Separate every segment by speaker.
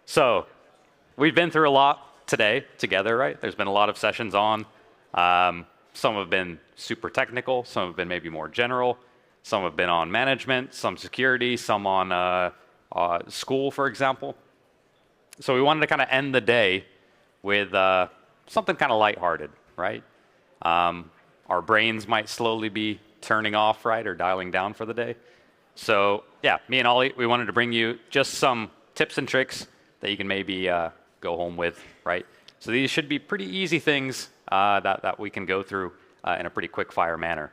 Speaker 1: So we've been through a lot today together, right? There's been a lot of sessions on. Some have been super technical. Some have been maybe more general. Some have been on management, some security, some on school, for example. So we wanted to kind of end the day with something kind of lighthearted, right? Our brains might slowly be turning off, right, or dialing down for the day. So yeah, me and Ollie, we wanted to bring you just some tips and tricks that you can maybe go home with, right? So these should be pretty easy things that we can go through in a pretty quick fire manner.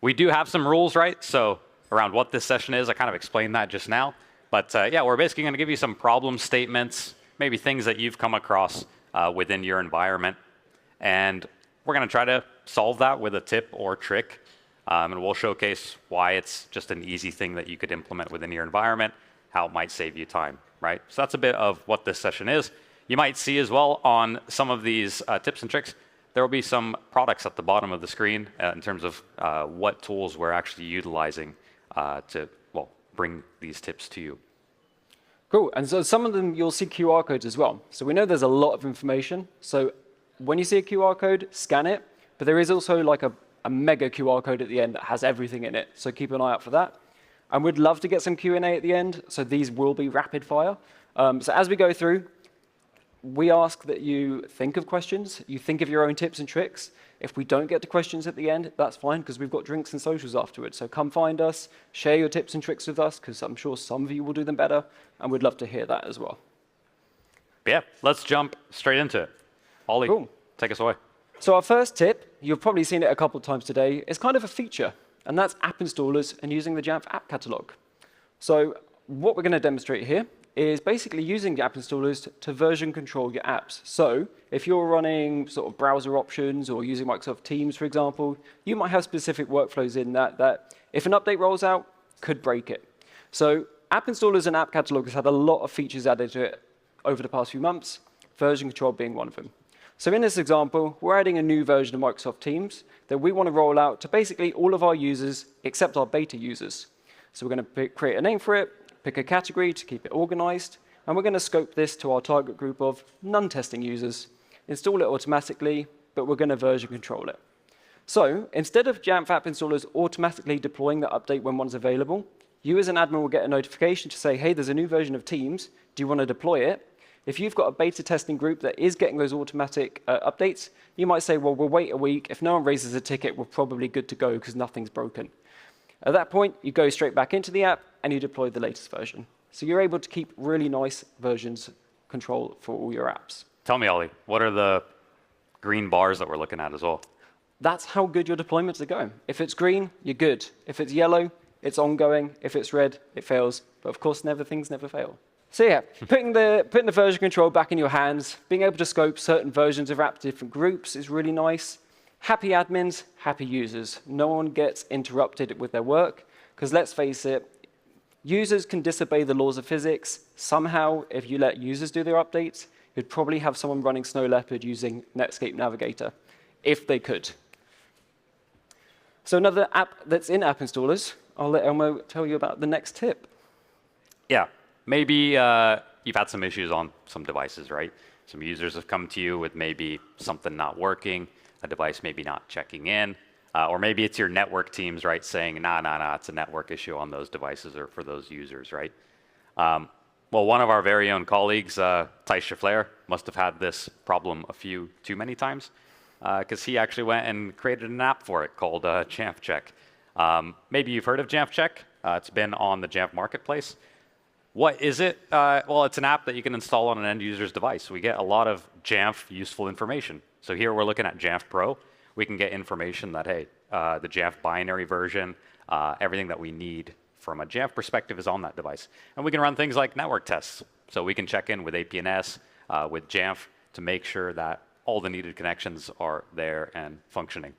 Speaker 1: We do have some rules, right? So around what this session is, I kind of explained that just now. But yeah, we're basically going to give you some problem statements, maybe things that you've come across within your environment. And we're going to try to solve that with a tip or trick. And we'll showcase why it's just an easy thing that you could implement within your environment, how it might save you time, right? So that's a bit of what this session is. You might see as well on some of these tips and tricks, there will be some products at the bottom of the screen in terms of what tools we're actually utilizing to, well, bring these tips to you.
Speaker 2: Cool. And so some of them, you'll see QR codes as well. So we know there's a lot of information. So when you see a QR code, scan it. But there is also like a mega QR code at the end that has everything in it. So keep an eye out for that. And we'd love to get some Q&A at the end. So these will be rapid fire. So as we go through, we ask that you think of questions. You think of your own tips and tricks. If we don't get to questions at the end, that's fine, because we've got drinks and socials afterwards. So come find us, share your tips and tricks with us, because I'm sure some of you will do them better, and we'd love to hear that as well.
Speaker 1: But yeah, let's jump straight into it. Ollie, cool. Take us away.
Speaker 2: So our first tip, you've probably seen it a couple of times today, is kind of a feature, and that's app installers and using the Jamf app catalog. So what we're going to demonstrate here is basically using app installers to version control your apps. So if you're running sort of browser options or using Microsoft Teams, for example, you might have specific workflows in that if an update rolls out, could break it. So app installers and app catalog has had a lot of features added to it over the past few months, version control being one of them. So in this example, we're adding a new version of Microsoft Teams that we want to roll out to basically all of our users except our beta users. So we're going to create a name for it, pick a category to keep it organized, and we're going to scope this to our target group of non-testing users, install it automatically, but we're going to version control it. So instead of Jamf app installers automatically deploying the update when one's available, you as an admin will get a notification to say, hey, there's a new version of Teams. Do you want to deploy it? If you've got a beta testing group that is getting those automatic updates, you might say, well, we'll wait a week. If no one raises a ticket, we're probably good to go because nothing's broken. At that point, you go straight back into the app and you deploy the latest version. So you're able to keep really nice versions control for all your apps.
Speaker 1: Tell me, Ollie, what are the green bars that we're looking at as well?
Speaker 2: That's how good your deployments are going. If it's green, you're good. If it's yellow, it's ongoing. If it's red, it fails. But of course, things never fail. So yeah, putting the version control back in your hands, being able to scope certain versions of app to different groups is really nice. Happy admins, happy users. No one gets interrupted with their work, because let's face it, users can disobey the laws of physics. Somehow, if you let users do their updates, you'd probably have someone running Snow Leopard using Netscape Navigator, if they could. So another app that's in app installers, I'll let Elmo tell you about the next tip.
Speaker 1: Yeah, maybe you've had some issues on some devices, right? Some users have come to you with maybe something not working, a device maybe not checking in, or maybe it's your network teams, right, saying, nah, it's a network issue on those devices or for those users, right? Well, one of our very own colleagues, Thijs Scheffler, must have had this problem a few too many times, because he actually went and created an app for it called Jamf Check. Maybe you've heard of Jamf Check. It's been on the Jamf Marketplace. What is it? Well, it's an app that you can install on an end user's device. We get a lot of Jamf useful information. So here we're looking at Jamf Pro. We can get information that, hey, the Jamf binary version, everything that we need from a Jamf perspective is on that device. And we can run things like network tests. So we can check in with APNS, with Jamf, to make sure that all the needed connections are there and functioning.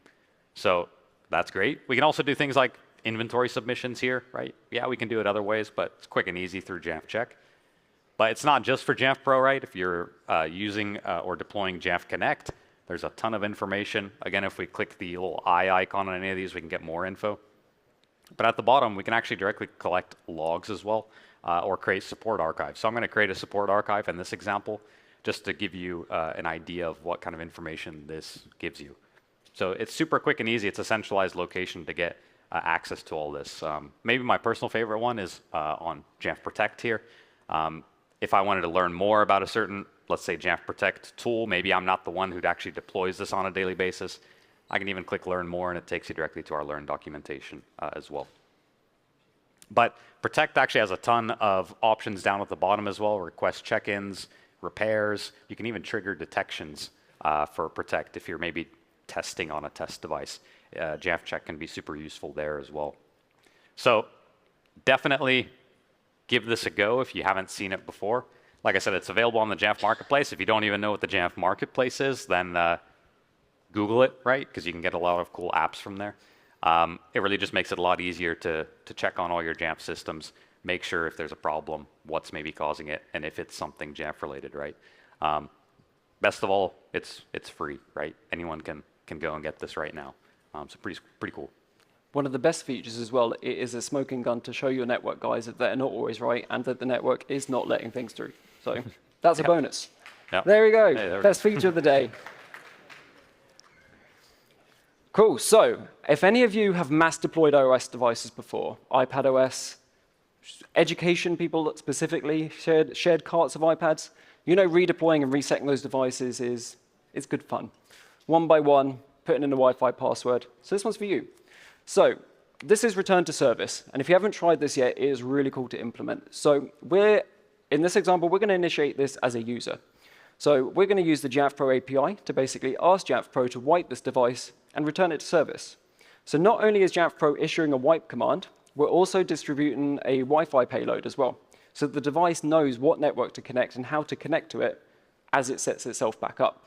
Speaker 1: So that's great. We can also do things like inventory submissions here, right? Yeah, we can do it other ways, but it's quick and easy through Jamf Check. But it's not just for Jamf Pro, right? If you're using or deploying Jamf Connect, there's a ton of information. Again, if we click the little eye icon on any of these, we can get more info. But at the bottom, we can actually directly collect logs as well, or create support archives. So I'm going to create a support archive in this example, just to give you an idea of what kind of information this gives you. So it's super quick and easy. It's a centralized location to get access to all this. Maybe my personal favorite one is on Jamf Protect here. If I wanted to learn more about a certain, let's say, Jamf Protect tool, maybe I'm not the one who actually deploys this on a daily basis, I can even click Learn More, and it takes you directly to our Learn documentation as well. But Protect actually has a ton of options down at the bottom as well, request check-ins, repairs. You can even trigger detections for Protect if you're maybe testing on a test device. Jamf Check can be super useful there as well. So definitely give this a go if you haven't seen it before. Like I said, it's available on the Jamf Marketplace. If you don't even know what the Jamf Marketplace is, then Google it, right? Because you can get a lot of cool apps from there. It really just makes it a lot easier to check on all your Jamf systems, make sure if there's a problem, what's maybe causing it, and if it's something Jamf related, right? Best of all, it's free, right? Anyone can go and get this right now. So pretty cool.
Speaker 2: One of the best features as well is a smoking gun to show your network guys that they're not always right and that the network is not letting things through. So that's a bonus.
Speaker 1: Yep.
Speaker 2: There we go.
Speaker 1: Hey,
Speaker 2: Best feature of the day. Cool. So if any of you have mass deployed OS devices before, iPad OS, education people specifically, shared carts of iPads, you know redeploying and resetting those devices is good fun. One by one, putting in a Wi-Fi password. So this one's for you. So this is return to service. And if you haven't tried this yet, it is really cool to implement. So in this example, we're going to initiate this as a user. So we're going to use the Jamf Pro API to basically ask Jamf Pro to wipe this device and return it to service. So not only is Jamf Pro issuing a wipe command, we're also distributing a Wi-Fi payload as well. So the device knows what network to connect and how to connect to it as it sets itself back up.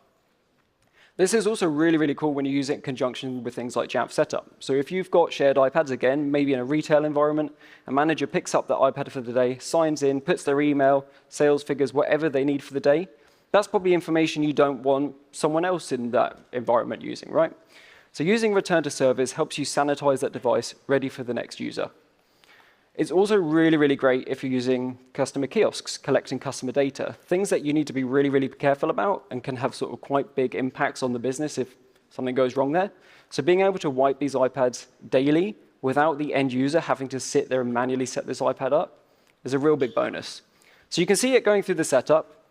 Speaker 2: This is also really, really cool when you use it in conjunction with things like Jamf Setup. So if you've got shared iPads, again, maybe in a retail environment, a manager picks up the iPad for the day, signs in, puts their email, sales figures, whatever they need for the day, that's probably information you don't want someone else in that environment using, right? So using return to service helps you sanitize that device ready for the next user. It's also really, really great if you're using customer kiosks, collecting customer data, things that you need to be really, really careful about and can have sort of quite big impacts on the business if something goes wrong there. So being able to wipe these iPads daily without the end user having to sit there and manually set this iPad up is a real big bonus. So you can see it going through the setup.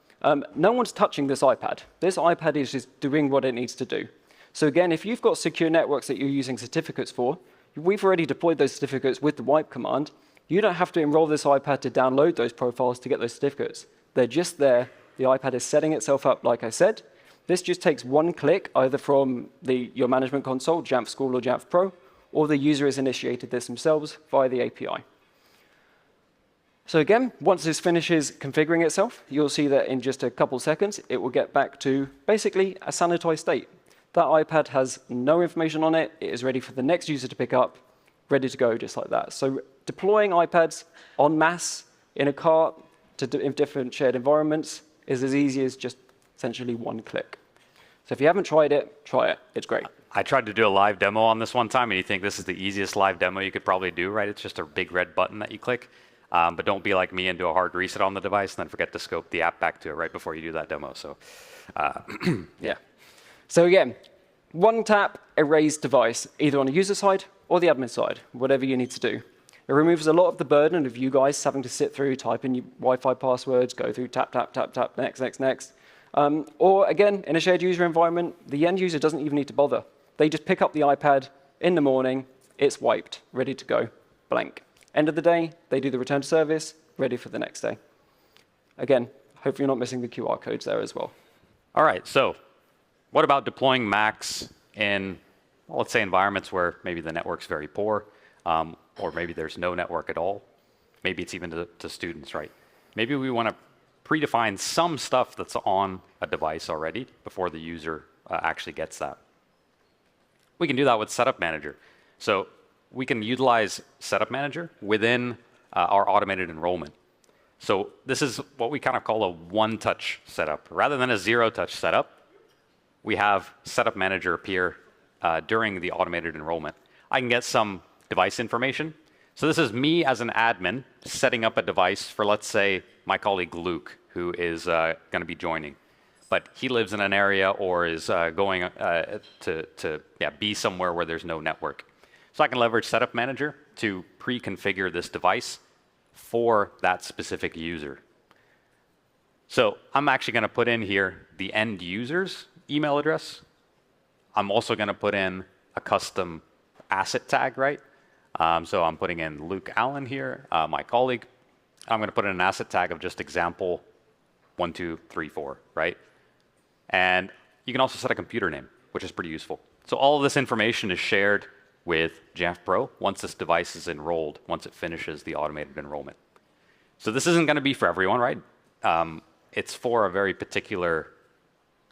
Speaker 2: No one's touching this iPad. This iPad is just doing what it needs to do. So again, if you've got secure networks that you're using certificates for, we've already deployed those certificates with the wipe command. You don't have to enroll this iPad to download those profiles to get those certificates. They're just there. The iPad is setting itself up, like I said. This just takes one click, either from your management console, Jamf School or Jamf Pro, or the user has initiated this themselves via the API. So again, once this finishes configuring itself, you'll see that in just a couple seconds, it will get back to basically a sanitized state. That iPad has no information on it. It is ready for the next user to pick up, ready to go just like that. So deploying iPads en masse in a cart in different shared environments is as easy as just essentially one click. So if you haven't tried it, try it. It's great.
Speaker 1: I tried to do a live demo on this one time, and you think this is the easiest live demo you could probably do, right? It's just a big red button that you click. But don't be like me and do a hard reset on the device and then forget to scope the app back to it right before you do that demo. So
Speaker 2: yeah. So again, one tap, erase device, either on the user side or the admin side, whatever you need to do. It removes a lot of the burden of you guys having to sit through, type in your Wi-Fi passwords, go through tap, tap, tap, tap, next, next, next. Or again, in a shared user environment, the end user doesn't even need to bother. They just pick up the iPad in the morning, it's wiped, ready to go, blank. End of the day, they do the return to service, ready for the next day. Again, hopefully you're not missing the QR codes there as well.
Speaker 1: All right, so what about deploying Macs in, well, let's say, environments where maybe the network's very poor, or maybe there's no network at all? Maybe it's even to students, right? Maybe we want to predefine some stuff that's on a device already before the user actually gets that. We can do that with Setup Manager. So we can utilize Setup Manager within our automated enrollment. So this is what we kind of call a one-touch setup. Rather than a zero-touch setup, we have Setup Manager appear during the automated enrollment. I can get some device information. So this is me as an admin setting up a device for, let's say, my colleague Luke, who is going to be joining. But he lives in an area or is going to be somewhere where there's no network. So I can leverage Setup Manager to pre-configure this device for that specific user. So I'm actually going to put in here the end user's email address. I'm also going to put in a custom asset tag, right? So I'm putting in Luke Allen here, my colleague. I'm going to put in an asset tag of just example 1234, right? And you can also set a computer name, which is pretty useful. So all of this information is shared with Jamf Pro once this device is enrolled, once it finishes the automated enrollment. So this isn't going to be for everyone, right? It's for a very particular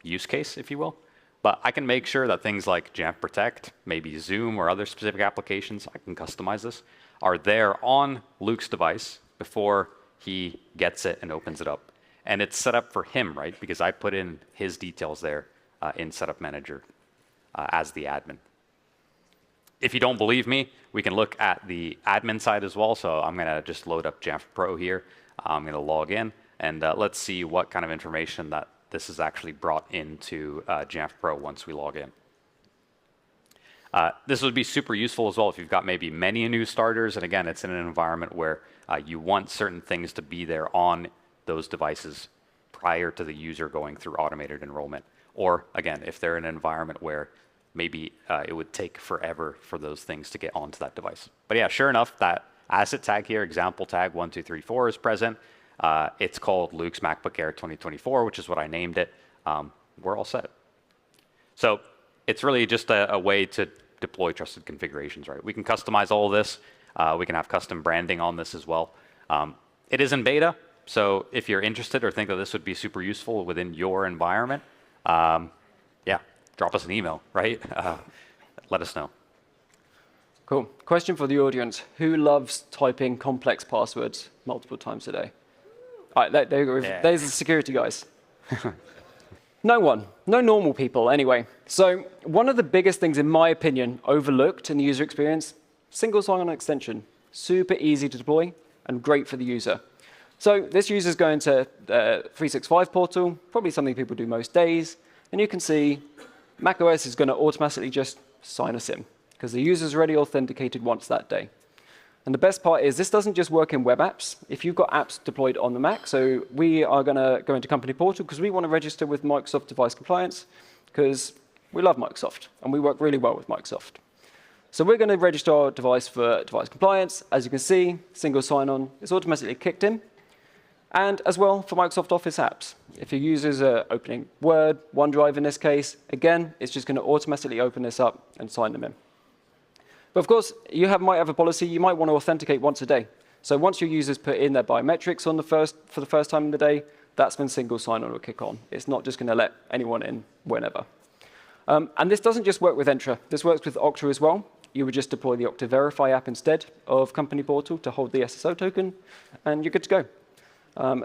Speaker 1: use case, if you will. But I can make sure that things like Jamf Protect, maybe Zoom or other specific applications, I can customize this, are there on Luke's device before he gets it and opens it up. And it's set up for him, right? Because I put in his details there in Setup Manager as the admin. If you don't believe me, we can look at the admin side as well. So I'm going to just load up Jamf Pro here. I'm going to log in, and let's see what kind of information that this is actually brought into Jamf Pro once we log in. This would be super useful as well if you've got maybe many new starters. And again, it's in an environment where you want certain things to be there on those devices prior to the user going through automated enrollment. Or again, if they're in an environment where maybe it would take forever for those things to get onto that device. But yeah, sure enough, that asset tag here, example tag 1234 is present. It's called Luke's MacBook Air 2024, which is what I named it. We're all set. So it's really just a way to deploy trusted configurations, right? We can customize all of this. We can have custom branding on this as well. It is in beta, so if you're interested or think that this would be super useful within your environment, yeah, drop us an email, right? Let us know.
Speaker 2: Cool. Question for the audience. Who loves typing complex passwords multiple times a day? All right, there you go.
Speaker 1: Yeah.
Speaker 2: There's the security guys. No one. No normal people, anyway. So one of the biggest things, in my opinion, overlooked in the user experience, single sign-on extension. Super easy to deploy and great for the user. So this user's going to the 365 portal, probably something people do most days. And you can see macOS is going to automatically just sign us in because the user's already authenticated once that day. And the best part is this doesn't just work in web apps. If you've got apps deployed on the Mac, so we are going to go into company portal because we want to register with Microsoft device compliance because we love Microsoft and we work really well with Microsoft. So we're going to register our device for device compliance. As you can see, single sign-on is automatically kicked in. And as well for Microsoft Office apps. If your users are opening Word, OneDrive in this case, again, it's just going to automatically open this up and sign them in. But of course, you might have a policy, you might want to authenticate once a day. So once your users put in their biometrics for the first time in the day, that's when single sign-on will kick on. It's not just going to let anyone in whenever. And this doesn't just work with Entra. This works with Okta as well. You would just deploy the Okta Verify app instead of Company Portal to hold the SSO token, and you're good to go.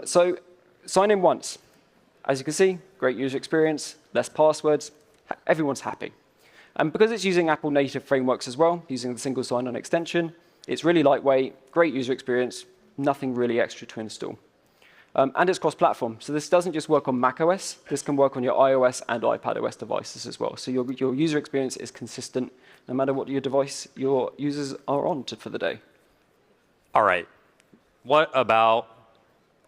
Speaker 2: So sign in once. As you can see, great user experience, less passwords, everyone's happy. And because it's using Apple native frameworks as well, using the single sign-on extension, it's really lightweight, great user experience, nothing really extra to install. And it's cross-platform. So this doesn't just work on macOS, this can work on your iOS and iPadOS devices as well. So your user experience is consistent no matter what your device your users are on for the day.
Speaker 1: All right. What about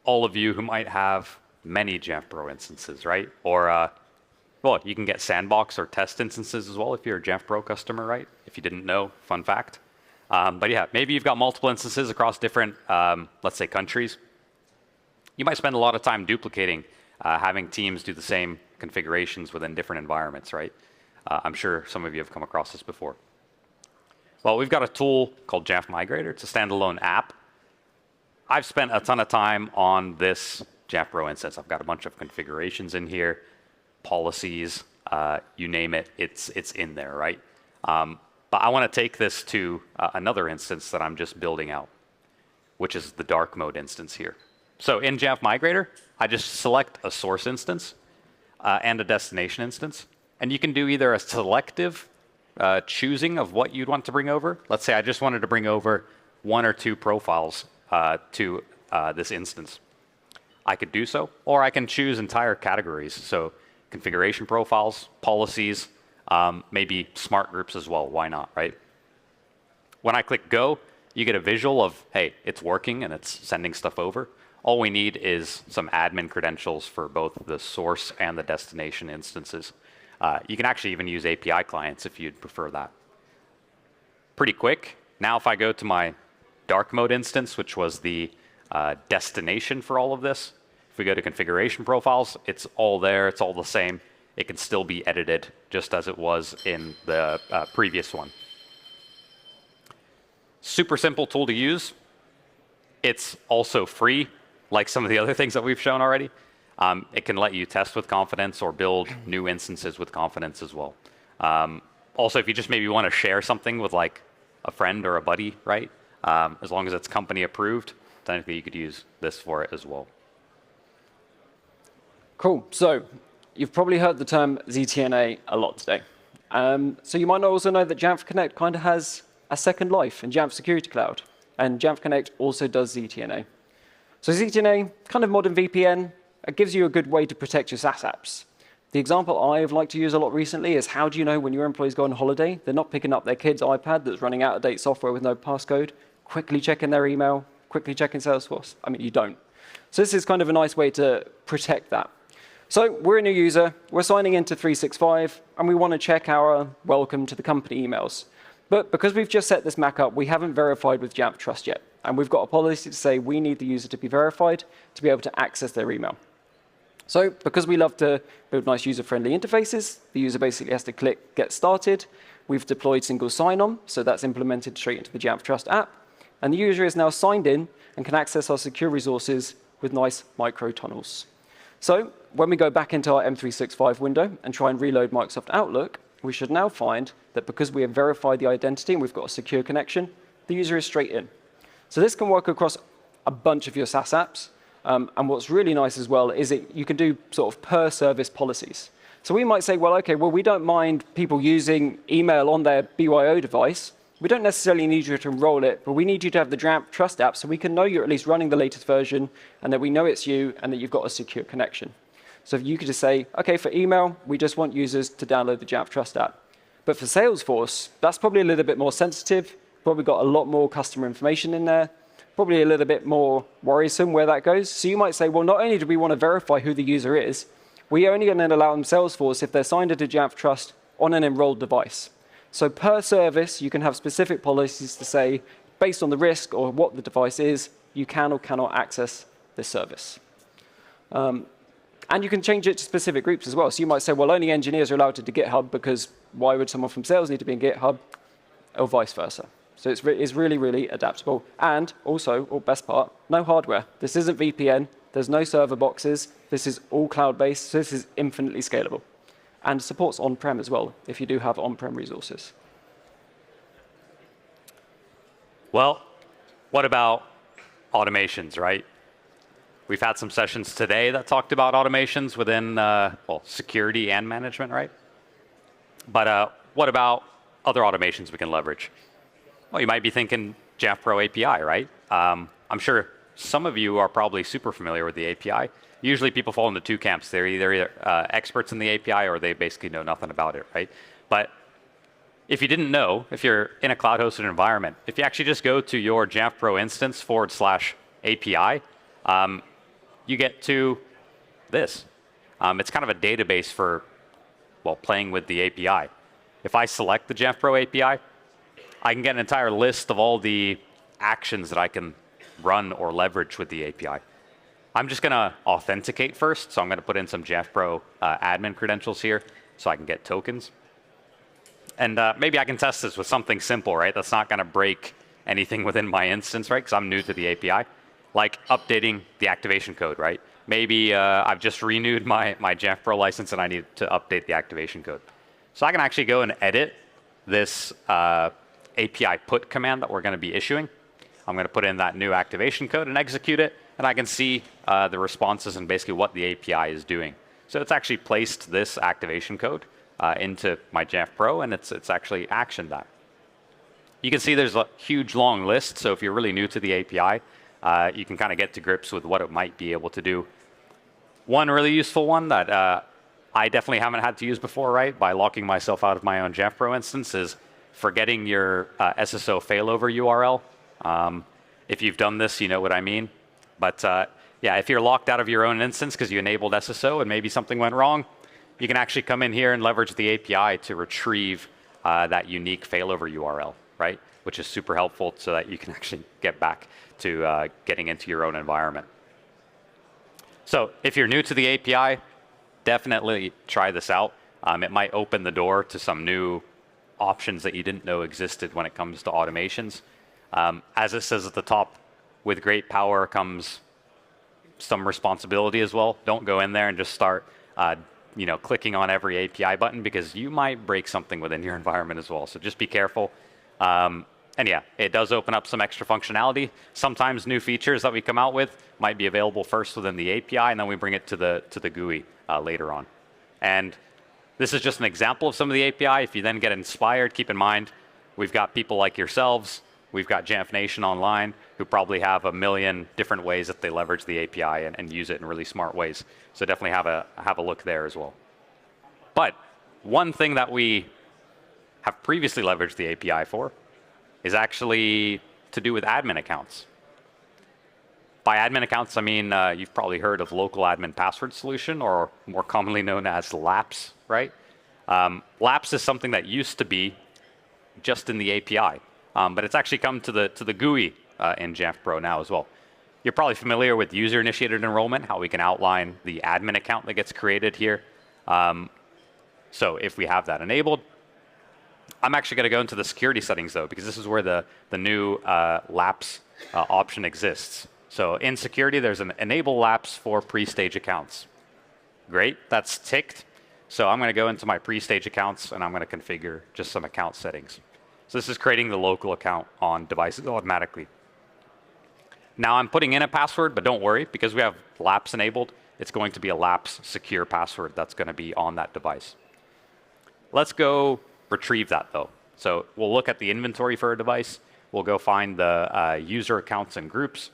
Speaker 1: all of you who might have many Jamf Pro instances, right? Or, well, you can get sandbox or test instances as well if you're a Jamf Pro customer, right? If you didn't know, fun fact. But yeah, maybe you've got multiple instances across different, let's say, countries. You might spend a lot of time duplicating, having teams do the same configurations within different environments, right? I'm sure some of you have come across this before. Well, we've got a tool called Jamf Migrator. It's a standalone app. I've spent a ton of time on this Jamf Pro instance. I've got a bunch of configurations in here, policies, you name it, it's in there, right? But I want to take this to another instance that I'm just building out, which is the dark mode instance here. So in Jamf Migrator, I just select a source instance and a destination instance. And you can do either a selective choosing of what you'd want to bring over. Let's say I just wanted to bring over 1 or 2 profiles to this instance. I could do so, or I can choose entire categories. So configuration profiles, policies, maybe smart groups as well. Why not, right? When I click go, you get a visual of, hey, it's working and it's sending stuff over. All we need is some admin credentials for both the source and the destination instances. You can actually even use API clients if you'd prefer that. Pretty quick. Now if I go to my dark mode instance, which was the destination for all of this, if we go to configuration profiles, it's all there. It's all the same. It can still be edited just as it was in the previous one. Super simple tool to use. It's also free, like some of the other things that we've shown already. It can let you test with confidence or build new instances with confidence as well. Also, if you just maybe want to share something with like a friend or a buddy, right? As long as it's company approved, technically you could use this for it as well.
Speaker 2: Cool. So you've probably heard the term ZTNA a lot today. So you might also know that Jamf Connect kind of has a second life in Jamf Security Cloud. And Jamf Connect also does ZTNA. So ZTNA, kind of modern VPN, it gives you a good way to protect your SaaS apps. The example I've liked to use a lot recently is how do you know when your employees go on holiday, they're not picking up their kid's iPad that's running out-of-date software with no passcode, quickly checking their email, quickly checking Salesforce? I mean, you don't. So this is kind of a nice way to protect that. So we're a new user, we're signing into 365, and we want to check our welcome to the company emails. But because we've just set this Mac up, we haven't verified with Jamf Trust yet. And we've got a policy to say we need the user to be verified to be able to access their email. So because we love to build nice user-friendly interfaces, the user basically has to click Get Started. We've deployed single sign-on, so that's implemented straight into the Jamf Trust app. And the user is now signed in and can access our secure resources with nice micro tunnels. So when we go back into our M365 window and try and reload Microsoft Outlook, we should now find that because we have verified the identity and we've got a secure connection, the user is straight in. So this can work across a bunch of your SaaS apps. And what's really nice as well is you can do sort of per service policies. So we might say, well, OK, well, we don't mind people using email on their BYO device. We don't necessarily need you to enroll it, but we need you to have the Jamf Trust app so we can know you're at least running the latest version and that we know it's you and that you've got a secure connection. So if you could just say, OK, for email, we just want users to download the Jamf Trust app. But for Salesforce, that's probably a little bit more sensitive, probably got a lot more customer information in there, probably a little bit more worrisome where that goes. So you might say, well, not only do we want to verify who the user is, we only going to allow them Salesforce if they're signed into Jamf Trust on an enrolled device. So per service, you can have specific policies to say, based on the risk or what the device is, you can or cannot access this service. And you can change it to specific groups as well. So you might say, well, only engineers are allowed to GitHub because why would someone from sales need to be in GitHub? Or vice versa. So it's really, really adaptable. And also, or best part, no hardware. This isn't VPN. There's no server boxes. This is all cloud-based. So this is infinitely scalable. And supports on-prem as well, if you do have on-prem resources.
Speaker 1: Well, what about automations, right? We've had some sessions today that talked about automations within well, security and management, right? But what about other automations we can leverage? Well, you might be thinking Jamf Pro API, right? I'm sure some of you are probably super familiar with the API. Usually people fall into 2 camps. They're either experts in the API or they basically know nothing about it, right? But if you didn't know, if you're in a cloud-hosted environment, if you actually just go to your Jamf Pro instance /API, you get to this. It's kind of a database for, well, playing with the API. If I select the Jamf Pro API, I can get an entire list of all the actions that I can run or leverage with the API. I'm just going to authenticate first, so I'm going to put in some Jamf Pro admin credentials here so I can get tokens. And maybe I can test this with something simple, right? That's not going to break anything within my instance, right? Because I'm new to the API. Like updating the activation code, right? Maybe I've just renewed my Jamf Pro license and I need to update the activation code. So I can actually go and edit this API put command that we're going to be issuing. I'm going to put in that new activation code and execute it. and I can see the responses and basically what the API is doing. So it's actually placed this activation code into my Jamf Pro, and it's actually actioned that. You can see there's a huge long list, so if you're really new to the API, you can kind of get to grips with what it might be able to do. One really useful one that I definitely haven't had to use before, right, by locking myself out of my own Jamf Pro instance, is forgetting your SSO failover URL. If you've done this, you know what I mean. But yeah, if you're locked out of your own instance because you enabled SSO and maybe something went wrong, you can actually come in here and leverage the API to retrieve that unique failover URL, right? Which is super helpful so that you can actually get back to getting into your own environment. So if you're new to the API, definitely try this out. It might open the door to some new options that you didn't know existed when it comes to automations. As it says at the top, with great power comes some responsibility as well. Don't go in there and just start clicking on every API button, because you might break something within your environment as well. So just be careful. And yeah, it does open up some extra functionality. Sometimes new features that we come out with might be available first within the API, and then we bring it to the GUI later on. And this is just an example of some of the API. If you then get inspired, keep in mind, we've got people like yourselves. We've got Jamf Nation online who probably have a million different ways that they leverage the API and use it in really smart ways. So definitely have a look there as well. But one thing that we have previously leveraged the API for is actually to do with admin accounts. By admin accounts, I mean you've probably heard of local admin password solution, or more commonly known as LAPS, right? LAPS is something that used to be just in the API, but it's actually come to the GUI in Jamf Pro now as well. You're probably familiar with user-initiated enrollment, how we can outline the admin account that gets created here. So if we have that enabled, I'm actually going to go into the security settings, though, because this is where the new LAPS option exists. So in security, there's an enable LAPS for pre-stage accounts. Great, that's ticked. So I'm going to go into my pre-stage accounts, and I'm going to configure just some account settings. So this is creating the local account on devices automatically. Now I'm putting in a password, but don't worry, because we have LAPS enabled, it's going to be a LAPS secure password that's going to be on that device. Let's go retrieve that, though. So we'll look at the inventory for a device. We'll go find the user accounts and groups.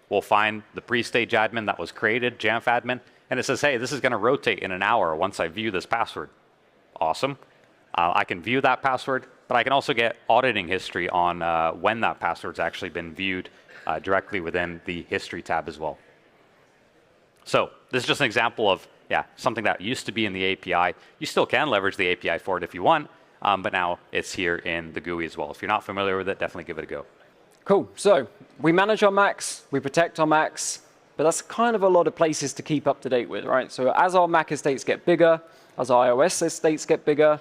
Speaker 1: We'll find the pre-stage admin that was created, Jamf admin, and it says, hey, this is going to rotate in an hour once I view this password. Awesome. I can view that password, but I can also get auditing history on when that password's actually been viewed directly within the history tab as well. So this is just an example of something that used to be in the API. You still can leverage the API for it if you want, but now it's here in the GUI as well. If you're not familiar with it, definitely give it a go.
Speaker 2: Cool. So we manage our Macs, we protect our Macs, but that's kind of a lot of places to keep up to date with, right? So as our Mac estates get bigger, as our iOS estates get bigger,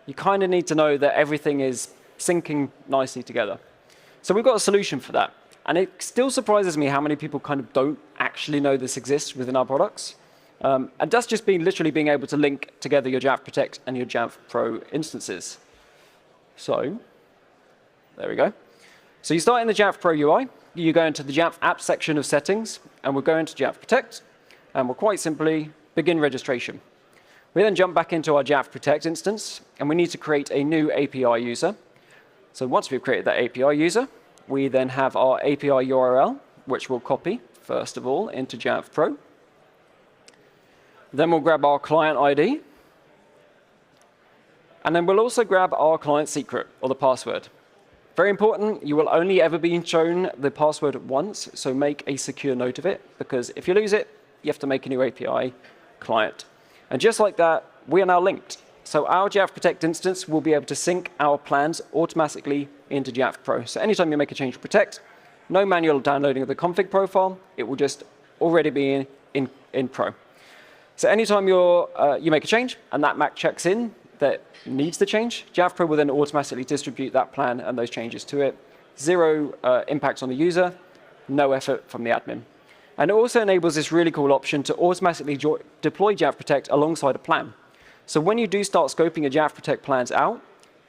Speaker 2: you kind of need to know that everything is syncing nicely together. So we've got a solution for that. And it still surprises me how many people kind of don't actually know this exists within our products. And that's just literally being able to link together your Jamf Protect and your Jamf Pro instances. So there we go. So you start in the Jamf Pro UI. You go into the Jamf App section of settings, and we'll go into Jamf Protect, and we'll quite simply begin registration. We then jump back into our Jamf Protect instance, and we need to create a new API user. So once we've created that API user, we then have our API URL, which we'll copy, first of all, into Jamf Pro. Then we'll grab our client ID. And then we'll also grab our client secret, or the password. Very important, you will only ever be shown the password once, so make a secure note of it, because if you lose it, you have to make a new API client. And just like that, we are now linked. So our Jamf Protect instance will be able to sync our plans automatically into Jamf Pro. So anytime you make a change to Protect, no manual downloading of the config profile, it will just already be in Pro. So anytime you make a change and that Mac checks in that needs the change, Jamf Pro will then automatically distribute that plan and those changes to it. Zero impact on the user, no effort from the admin. And it also enables this really cool option to automatically deploy Jamf Protect alongside a plan. So when you do start scoping your Jamf Protect plans out,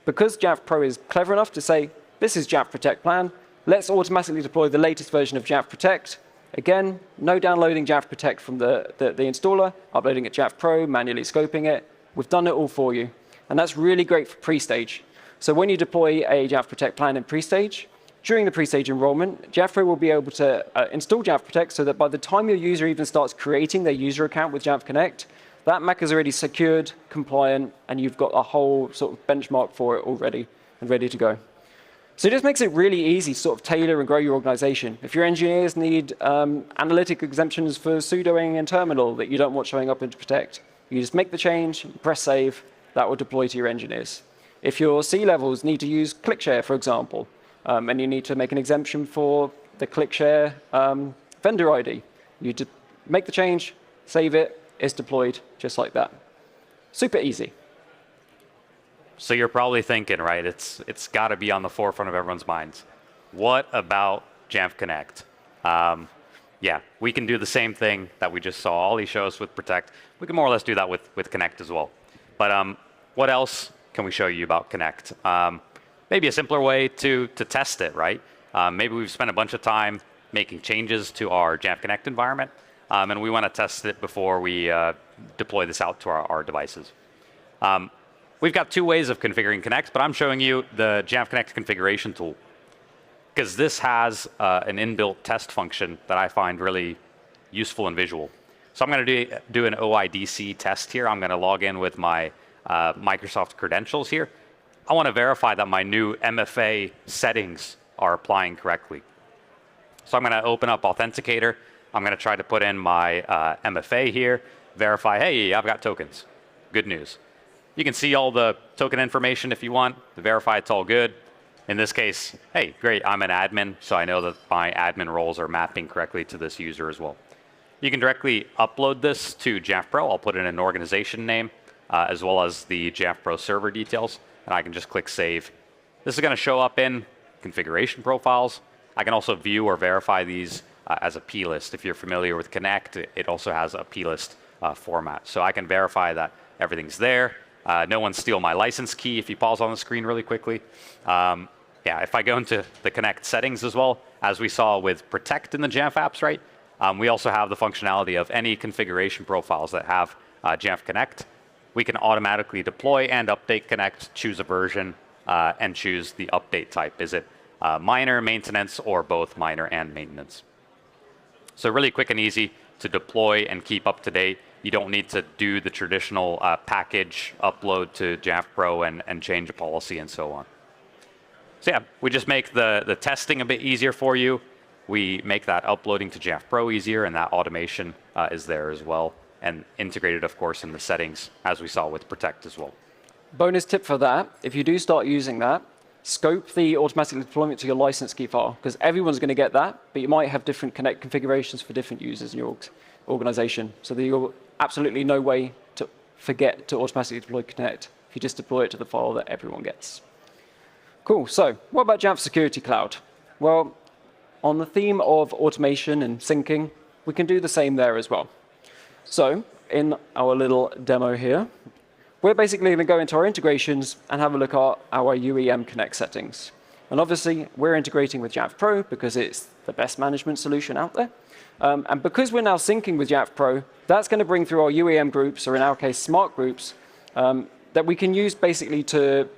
Speaker 2: because Jamf Pro is clever enough to say, this is Jamf Protect plan, let's automatically deploy the latest version of Jamf Protect, Again, no downloading Jamf Protect from the installer, uploading it Jamf Pro, manually scoping it. We've done it all for you. And that's really great for pre-stage. So when you deploy a Jamf Protect plan in pre-stage, during the pre-stage enrollment, Jamf Pro will be able to install Jamf Protect so that by the time your user even starts creating their user account with Jamf Connect, that Mac is already secured, compliant, and you've got a whole sort of benchmark for it already and ready to go. So it just makes it really easy to sort of tailor and grow your organization. If your engineers need analytic exemptions for sudoing in terminal that you don't want showing up into Protect, you just make the change, press save, that will deploy to your engineers. If your C-levels need to use ClickShare, for example, and you need to make an exemption for the ClickShare vendor ID, you make the change, save it, it's deployed just like that. Super easy.
Speaker 1: So you're probably thinking, right, it's got to be on the forefront of everyone's minds. What about Jamf Connect? Yeah, we can do the same thing that we just saw Ollie show us with Protect. We can more or less do that with Connect as well. But what else can we show you about Connect? Maybe a simpler way to test it, right? Maybe we've spent a bunch of time making changes to our Jamf Connect environment, and we want to test it before we deploy this out to our devices. We've got two ways of configuring Connect, but I'm showing you the Jamf Connect configuration tool, because this has an inbuilt test function that I find really useful and visual. So I'm going to do an OIDC test here. I'm going to log in with my Microsoft credentials here. I want to verify that my new MFA settings are applying correctly. So I'm going to open up Authenticator. I'm going to try to put in my MFA here, verify, hey, I've got tokens. Good news. You can see all the token information if you want to verify it's all good. In this case, hey, great, I'm an admin, so I know that my admin roles are mapping correctly to this user as well. You can directly upload this to Jamf Pro. I'll put in an organization name, as well as the Jamf Pro server details, and I can just click Save. This is going to show up in configuration profiles. I can also view or verify these as a plist. If you're familiar with Connect, it also has a plist format. So I can verify that everything's there. No one steal my license key if you pause on the screen really quickly. Yeah, if I go into the Connect settings as well, as we saw with Protect in the Jamf apps, right? We also have the functionality of any configuration profiles that have Jamf Connect. We can automatically deploy and update Connect, choose a version, and choose the update type. Is it minor, maintenance, or both minor and maintenance? So really quick and easy to deploy and keep up to date. You don't need to do the traditional package upload to Jamf Pro and change a policy and so on. So yeah, we just make the testing a bit easier for you. We make that uploading to Jamf Pro easier, and that automation is there as well, and integrated, of course, in the settings, as we saw with Protect as well.
Speaker 2: Bonus tip for that, if you do start using that, scope the automatic deployment to your license key file, because everyone's going to get that, but you might have different Connect configurations for different users in your organization. So that you'll absolutely no way to forget to automatically deploy Connect if you just deploy it to the file that everyone gets. Cool, so what about Jamf Security Cloud? Well, on the theme of automation and syncing, we can do the same there as well. So in our little demo here, we're basically going to go into our integrations and have a look at our UEM Connect settings. And obviously, we're integrating with Jamf Pro because it's the best management solution out there. And because we're now syncing with Jamf Pro, that's going to bring through our UEM groups, or in our case, smart groups, that we can use basically to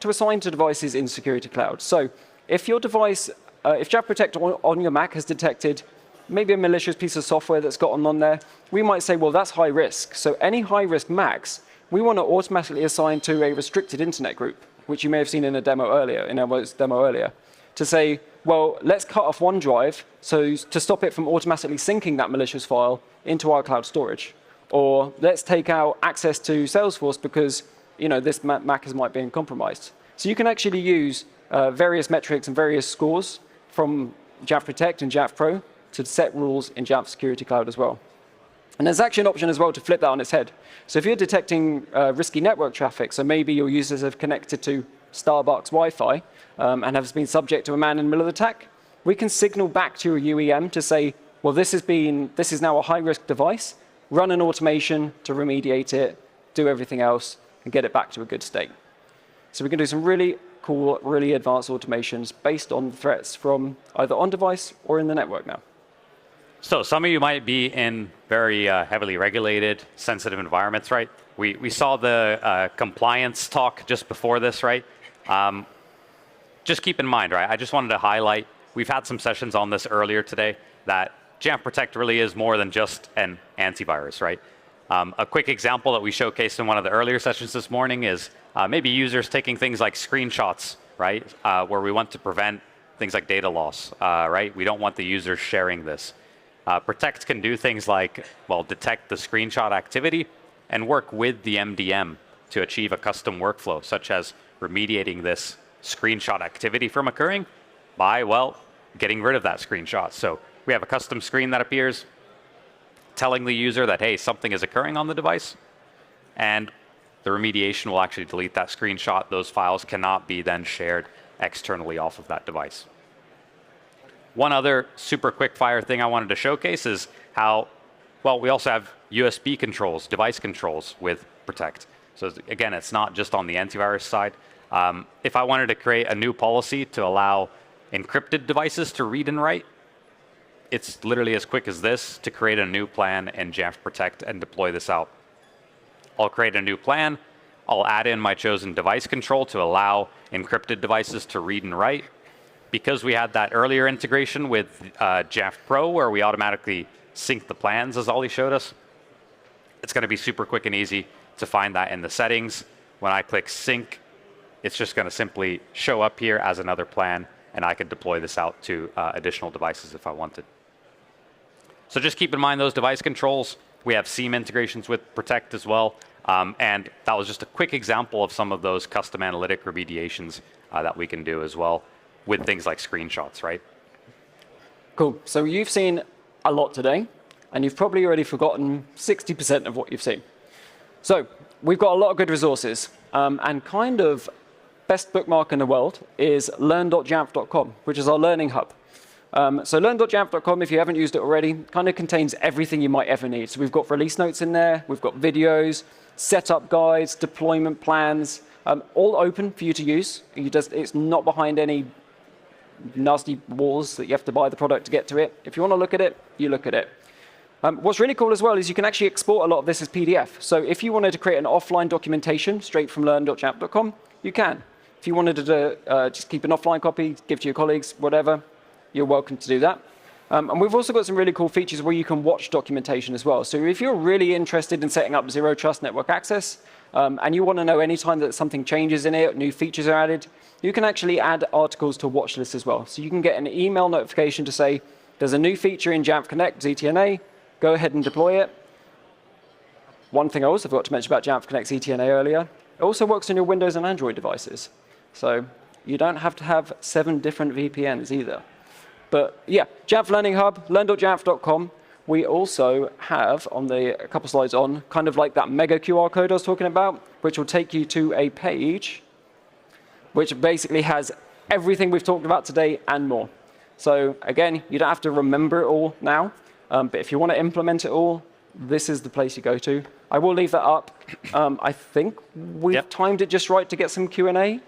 Speaker 2: assign to devices in Security Cloud. So if your device, if Jamf Protect on your Mac has detected maybe a malicious piece of software that's gotten on there, we might say, well, that's high risk. So any high-risk Macs, we want to automatically assign to a restricted internet group, which you may have seen in a demo earlier, to say, well, let's cut off OneDrive so to stop it from automatically syncing that malicious file into our cloud storage. Or let's take out access to Salesforce because this Mac might be compromised. So you can actually use various metrics and various scores from Jamf Protect and Jamf Pro to set rules in Jamf Security Cloud as well. And there's actually an option as well to flip that on its head. So if you're detecting risky network traffic, so maybe your users have connected to Starbucks Wi-Fi and have been subject to a man-in-the-middle attack, we can signal back to your UEM to say, well, this is now a high-risk device, run an automation to remediate it, do everything else, and get it back to a good state. So we can do some really cool, really advanced automations based on threats from either on-device or in the network now.
Speaker 1: So some of you might be in very heavily regulated, sensitive environments, right? We saw the compliance talk just before this, right? Just keep in mind, right? I just wanted to highlight, we've had some sessions on this earlier today, that Jamf Protect really is more than just an antivirus, right? A quick example that we showcased in one of the earlier sessions this morning is maybe users taking things like screenshots, right? Where we want to prevent things like data loss, right? We don't want the users sharing this. Protect can do things like, well, detect the screenshot activity and work with the MDM to achieve a custom workflow, such as remediating this screenshot activity from occurring by, well, getting rid of that screenshot. So we have a custom screen that appears telling the user that, hey, something is occurring on the device, and the remediation will actually delete that screenshot. Those files cannot be then shared externally off of that device. One other super quick fire thing I wanted to showcase is how, well, we also have USB controls, device controls with Protect. So again, it's not just on the antivirus side. If I wanted to create a new policy to allow encrypted devices to read and write, it's literally as quick as this to create a new plan in Jamf Protect and deploy this out. I'll create a new plan. I'll add in my chosen device control to allow encrypted devices to read and write. Because we had that earlier integration with Jamf Pro where we automatically sync the plans as Ollie showed us, it's going to be super quick and easy to find that in the settings. When I click sync, it's just going to simply show up here as another plan, and I could deploy this out to additional devices if I wanted. So just keep in mind those device controls. We have SIEM integrations with Protect as well. And that was just a quick example of some of those custom analytic remediations that we can do as well with things like screenshots, right?
Speaker 2: Cool. So you've seen a lot today, and you've probably already forgotten 60% of what you've seen. So we've got a lot of good resources, and kind of best bookmark in the world is learn.jamf.com, which is our learning hub. So learn.jamf.com, if you haven't used it already, kind of contains everything you might ever need. So we've got release notes in there, we've got videos, setup guides, deployment plans, all open for you to use. It's not behind any nasty walls that you have to buy the product to get to it. If you want to look at it, you look at it. What's really cool as well is you can actually export a lot of this as PDF. So if you wanted to create an offline documentation straight from learn.jamf.com, you can. If you wanted to just keep an offline copy, give to your colleagues, whatever, you're welcome to do that. And we've also got some really cool features where you can watch documentation as well. So if you're really interested in setting up zero trust network access, and you want to know anytime that something changes in it, new features are added, you can actually add articles to a watch list as well. So you can get an email notification to say, there's a new feature in Jamf Connect, ZTNA, go ahead and deploy it. One thing I also forgot to mention about Jamf Connect ZTNA earlier, it also works on your Windows and Android devices. So you don't have to have 7 different VPNs either. But yeah, Jamf Learning Hub, learn.jamf.com. We also have, on a couple slides on, kind of like that mega QR code I was talking about, which will take you to a page which basically has everything we've talked about today and more. So again, you don't have to remember it all now, but if you want to implement it all, this is the place you go to. I will leave that up. I think we've timed it just right to get some Q&A.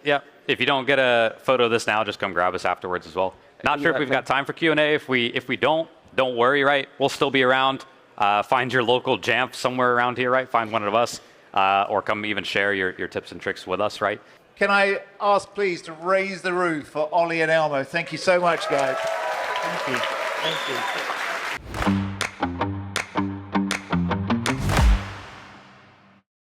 Speaker 1: Yeah. If you don't get a photo of this now, just come grab us afterwards as well. Not sure if we've got time for Q&A. If we don't worry, right? We'll still be around. Find your local Jamf somewhere around here, right? Find one of us, or come even share your tips and tricks with us, right?
Speaker 3: Can I ask, please, to raise the roof for Ollie and Elmo? Thank you so much, guys. Thank you. Thank you.